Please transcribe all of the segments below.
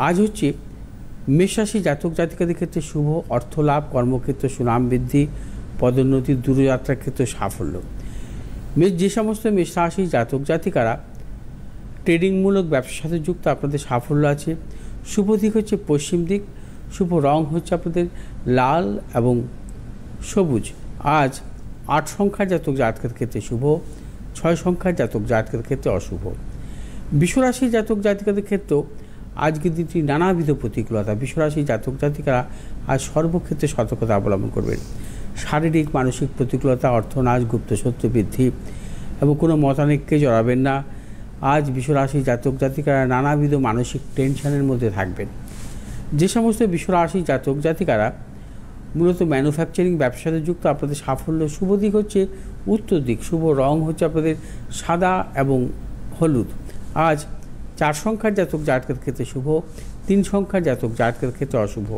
আজ হচ্ছে মেষ রাশি জাতক জাতিকাদের ক্ষেত্রে শুভ, অর্থ লাভ, কর্মক্ষেত্রে সুনাম বৃদ্ধি, পদোন্নতি, দূরযাত্রার ক্ষেত্রে সাফল্য। যে সমস্ত মেষ রাশি জাতক জাতিকারা ট্রেডিংমূলক ব্যবসার সাথে যুক্ত, আপনাদের সাফল্য আছে। শুভ দিক হচ্ছে পশ্চিম দিক, শুভ রং হচ্ছে আপনাদের লাল এবং সবুজ। আজ 8 সংখ্যার জাতক জাতকের ক্ষেত্রে শুভ, 6 সংখ্যার জাতক জাতকের ক্ষেত্রে অশুভ। বিশ্বরাশি জাতক জাতিকাদের ক্ষেত্রেও আজকের দিনটি নানাবিধ প্রতিকূলতা। বিশ্বরাশি জাতক জাতিকারা আজ সর্বক্ষেত্রে সতর্কতা অবলম্বন করবেন। শারীরিক মানসিক প্রতিকূলতা, অর্থনাশ, গুপ্ত শত্রু বৃদ্ধি এবং কোনো মতানৈক্যে জড়াবেন না। আজ বিশ্বরাশি জাতক জাতিকারা নানাবিধ মানসিক টেনশনের মধ্যে থাকবেন। যে সমস্ত বিশ্বরাশি জাতক জাতিকারা মূলত ম্যানুফ্যাকচারিং ব্যবসার সাথে যুক্ত, আপনাদের সাফল্য। শুভ দিক হচ্ছে উত্তর দিক, শুভ রং হচ্ছে আপনাদের সাদা এবং হলুদ। আজ 4 সংখ্যার জাতক জাতকের ক্ষেত্রে শুভ, 3 সংখ্যার জাতক জাতকের ক্ষেত্রে অশুভ।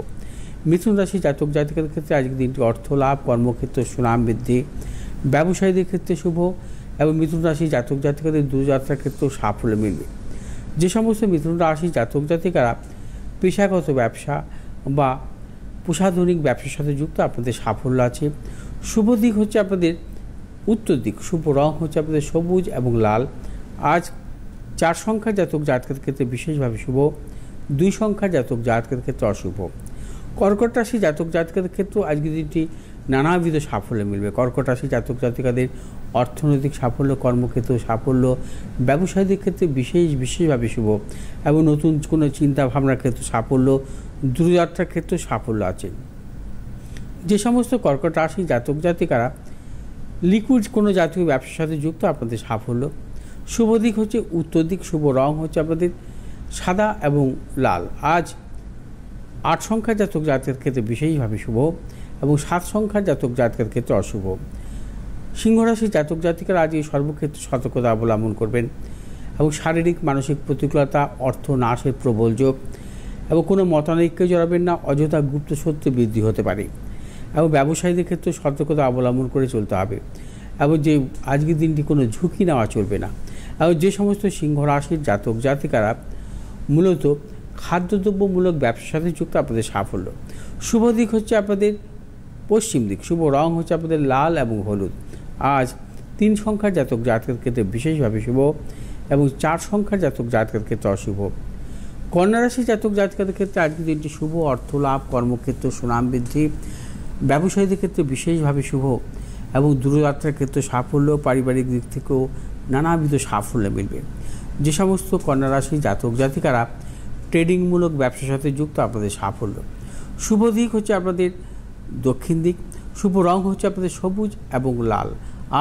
মিথুন রাশি জাতক জাতকের ক্ষেত্রে আজকের দিনটি অর্থ লাভ, কর্মক্ষেত্রে সুনাম বৃদ্ধি, ব্যবসায়ীদের ক্ষেত্রে শুভ এবং মিথুন রাশি জাতক জাতিকাদের দূরযাত্রার ক্ষেত্রেও সাফল্য মিলবে। যে সমস্ত মিথুন রাশি জাতক জাতিকারা পেশাগত ব্যবসা বা প্রশাসনিক ব্যবসার সাথে যুক্ত, আপনাদের সাফল্য আছে। শুভ দিক হচ্ছে আপনাদের উত্তর দিক, শুভ রং হচ্ছে আপনাদের সবুজ এবং লাল। আজ 4 সংখ্যার জাতক জাতকের ক্ষেত্রে বিশেষভাবে শুভ, 2 সংখ্যার জাতক জাতকের ক্ষেত্রে অশুভ। কর্কট রাশি জাতক জাতিকাদের ক্ষেত্রেও আজকের দিনটি নানাবিধ সাফল্য মিলবে। কর্কট রাশি জাতক জাতিকাদের অর্থনৈতিক সাফল্য, কর্মক্ষেত্র সাফল্য, ব্যবসায়ীদের ক্ষেত্রে বিশেষভাবে শুভ এবং নতুন কোনো চিন্তা ভাবনার ক্ষেত্রে সাফল্য, দূরযাত্রার ক্ষেত্রে সাফল্য আছে। যে সমস্ত কর্কট রাশি জাতক জাতিকারা লিকুইড কোনো জাতীয় ব্যবসার সাথে যুক্ত, আপনাদের সাফল্য। শুভ দিক হচ্ছে উত্তর দিক, শুভ রং হচ্ছে আপনাদের সাদা এবং লাল। আজ 8 সংখ্যার জাতক জাতকের ক্ষেত্রে বিশেষভাবে শুভ এবং 7 সংখ্যার জাতক জাতকের ক্ষেত্রে অশুভ। সিংহরাশি জাতক জাতিকারা আজ এই সর্বক্ষেত্রে সতর্কতা অবলম্বন করবেন এবং শারীরিক মানসিক প্রতিকূলতা, অর্থ নাশের প্রবল যোগ এবং কোনো মতানৈক্যে জড়াবেন না। অযথা গুপ্ত সত্য বৃদ্ধি হতে পারে এবং ব্যবসায়ীদের ক্ষেত্রে সতর্কতা অবলম্বন করে চলতে হবে এবং যে আজকের দিনটি কোনো ঝুঁকি নেওয়া চলবে না। এবং যে সমস্ত সিংহ রাশির জাতক জাতিকারা মূলত খাদ্যদ্রব্যমূলক ব্যবসার সাথে যুক্ত, আপনাদের সাফল্য। শুভ দিক হচ্ছে আপনাদের পশ্চিম দিক, শুভ রং হচ্ছে আপনাদের লাল এবং হলুদ। আজ 3 সংখ্যার জাতক জাতকের ক্ষেত্রে বিশেষভাবে শুভ এবং 4 সংখ্যার জাতক জাতকের ক্ষেত্রে অশুভ। কন্যা রাশি জাতক জাতিকাদের ক্ষেত্রে আজকের দিনটি শুভ, অর্থ লাভ, কর্মক্ষেত্র সুনাম বৃদ্ধি, ব্যবসায়ীদের ক্ষেত্রে বিশেষভাবে শুভ এবং দূরযাত্রার ক্ষেত্রে সাফল্য, পারিবারিক দিক থেকেও নানাবিধ সাফল্য মিলবে। যে সমস্ত কন্যা রাশি জাতক জাতিকারা ট্রেডিংমূলক ব্যবসার সাথে যুক্ত, আপনাদের সাফল্য। শুভ দিক হচ্ছে আপনাদের দক্ষিণ দিক, শুভ রং হচ্ছে আপনাদের সবুজ এবং লাল।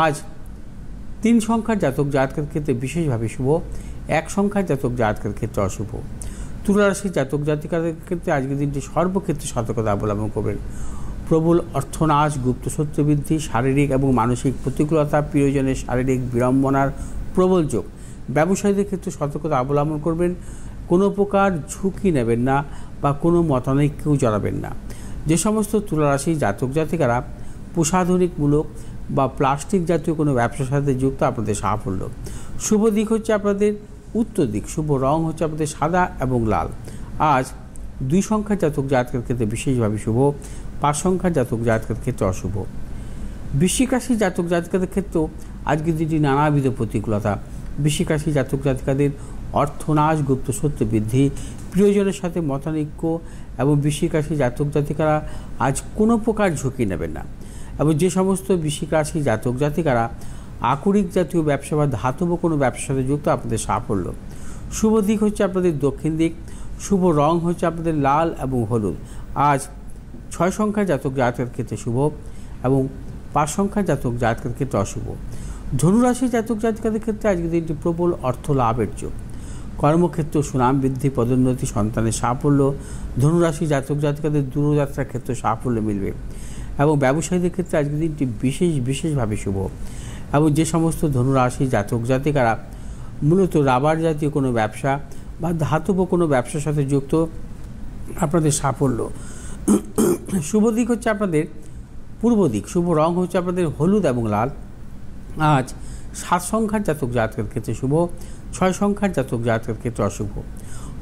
আজ 3 সংখ্যার জাতক জাতকের ক্ষেত্রে বিশেষভাবে শুভ, 1 সংখ্যার জাতক জাতকের ক্ষেত্রে অশুভ। তুলা রাশি জাতক জাতিকাদের ক্ষেত্রে আজকের দিনটি সর্বক্ষেত্রে সতর্কতা অবলম্বন করবেন। প্রবল অর্থনাশ, গুপ্ত শত্রু বৃদ্ধি, শারীরিক এবং মানসিক প্রতিকূলতা, প্রিয়জনের শারীরিক বিড়ম্বনার প্রবল যোগ। ব্যবসায়ীদের ক্ষেত্রে সতর্কতা অবলম্বন করবেন। কোনো প্রকার ঝুঁকি নেবেন না বা কোনো মতানৈক্যেও জড়াবেন না। যে সমস্ত তুলারাশি জাতক জাতিকারা প্রসাধনিকমূলক বা প্লাস্টিক জাতীয় কোনো ব্যবসার সাথে যুক্ত, আপনাদের সাফল্য। শুভ দিক হচ্ছে আপনাদের উত্তর দিক, শুভ রং হচ্ছে আপনাদের সাদা এবং লাল। আজ 2 সংখ্যার জাতক জাতকের ক্ষেত্রে বিশেষভাবে শুভ, 5 সংখ্যার জাতক জাতকের ক্ষেত্রে অশুভ। বৃশ্চিক রাশি জাতক জাতিকাদের ক্ষেত্রেও আজকের দিনটি নানাবিধ প্রতিকূলতা। বৃশ্চিক রাশি জাতক জাতিকাদের অর্থনাশ, গুপ্ত সত্য বৃদ্ধি, প্রিয়জনের সাথে মতানৈক্য এবং বৃশ্চিক রাশি জাতক জাতিকারা আজ কোনো প্রকার ঝুঁকি নেবেন না। এবং যে সমস্ত বৃশ্চিক রাশি জাতক জাতিকারা আকরিক জাতীয় ব্যবসা বা ধাতব কোনো ব্যবসার সাথে যুক্ত, আপনাদের সাফল্য। শুভ দিক হচ্ছে আপনাদের দক্ষিণ দিক, শুভ রং হচ্ছে আপনাদের লাল এবং হলুদ। আজ 6 সংখ্যার জাতক জাতকের ক্ষেত্রে শুভ এবং 5 সংখ্যার জাতক জাতকের ক্ষেত্রে অশুভ। ধনুরাশি জাতক জাতিকাদের ক্ষেত্রে আজকের দিনটি প্রবল অর্থ লাভের যোগ। কর্মক্ষেত্র সুনাম বৃদ্ধি, পদোন্নতি, সন্তানের সাফল্য। ধনুরাশি জাতক জাতিকাদের দূরযাত্রার ক্ষেত্রে সাফল্য মিলবে এবং ব্যবসায়ীদের ক্ষেত্রে আজকের দিনটি বিশেষভাবে শুভ। এবং যে সমস্ত ধনুরাশি জাতক জাতিকারা মূলত রাবার জাতীয় কোনো ব্যবসা বা ধাতব কোনো ব্যবসার সাথে যুক্ত, আপনাদের সাফল্য। শুভ দিক হচ্ছে আপনাদের পূর্ব দিক, শুভ রং হচ্ছে আপনাদের হলুদ এবং লাল। আজ 7 সংখ্যার জাতক জাতকের ক্ষেত্রে শুভ, 6 সংখ্যার জাতক জাতকের ক্ষেত্রে অশুভ।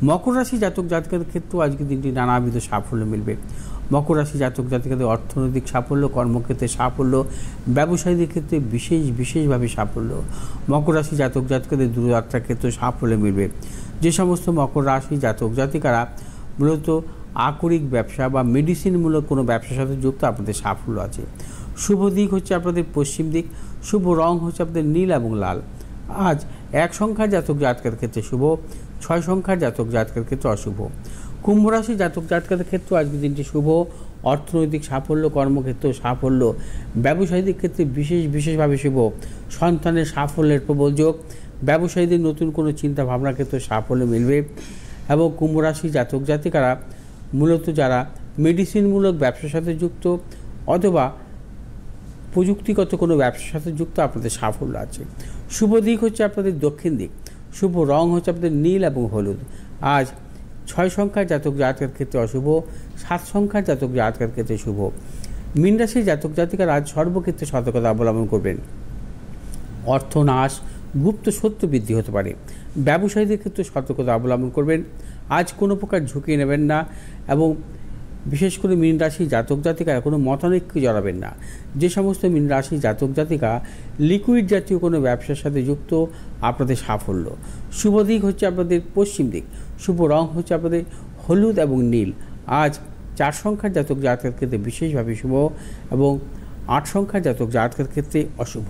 মকর রাশি জাতক জাতিকাদের ক্ষেত্রেও আজকের দিনটি নানাবিধ সাফল্য মিলবে। মকর রাশি জাতক জাতিকাদের অর্থনৈতিক সাফল্য, কর্মক্ষেত্রে সাফল্য, ব্যবসায়ীদের ক্ষেত্রে বিশেষভাবে সাফল্য। মকর রাশি জাতক জাতিকাদের দূরযাত্রার ক্ষেত্রে সাফল্য মিলবে। যে সমস্ত মকর রাশি জাতক জাতিকারা মূলত আকরিক ব্যবসা বা মেডিসিনমূলক কোনো ব্যবসার সাথে যুক্ত, আপনাদের সাফল্য আছে। শুভ দিক হচ্ছে আপনাদের পশ্চিম দিক, শুভ রং হচ্ছে আপনাদের নীল এবং লাল। আজ 1 সংখ্যার জাতক জাতকের ক্ষেত্রে শুভ, 6 সংখ্যার জাতক জাতকের ক্ষেত্রে অশুভ। কুম্ভ রাশি জাতক জাতকের ক্ষেত্রে আজকের দিনটি শুভ, অর্থনৈতিক সাফল্য, কর্মক্ষেত্র সাফল্য, ব্যবসায়ীদের ক্ষেত্রে বিশেষভাবে শুভ। সন্তানের সাফল্যের প্রবল যোগ, ব্যবসায়ীদের নতুন কোনো চিন্তা ভাবনার ক্ষেত্রে সাফল্য মিলবে। এবং কুম্ভ রাশি জাতক জাতিকারা মূলত যারা মেডিসিনমূলক ব্যবসার সাথে যুক্ত অথবা প্রযুক্তিগত কোনো ব্যবসার সাথে যুক্ত, আপনাদের সাফল্য আছে। শুভ দিক হচ্ছে আপনাদের দক্ষিণ দিক, শুভ রং হচ্ছে আপনাদের নীল এবং হলুদ। আজ 6 সংখ্যার জাতক জাতকের ক্ষেত্রে অশুভ, 7 সংখ্যার জাতক জাতকের ক্ষেত্রে শুভ। মীন রাশির জাতক জাতিকারা আজ সর্বক্ষেত্রে সতর্কতা অবলম্বন করবেন। অর্থনাশ, গুপ্ত শত্রু বৃদ্ধি হতে পারে। ব্যবসায়ীদের ক্ষেত্রে সতর্কতা অবলম্বন করবেন। আজ কোনো প্রকার ঝুঁকি নেবেন না এবং বিশেষ করে মীন রাশি জাতক জাতিকারা কোনো মতানৈক্যে জড়াবেন না। যে সমস্ত মীন রাশি জাতক জাতিকা লিকুইড জাতীয় কোনো ব্যবসার সাথে যুক্ত, আপনাদের সাফল্য। শুভ দিক হচ্ছে আপনাদের পশ্চিম দিক, শুভ রং হচ্ছে আপনাদের হলুদ এবং নীল। আজ 4 সংখ্যার জাতক জাতকের ক্ষেত্রে বিশেষভাবে শুভ এবং 8 সংখ্যার জাতক জাতকের ক্ষেত্রে অশুভ।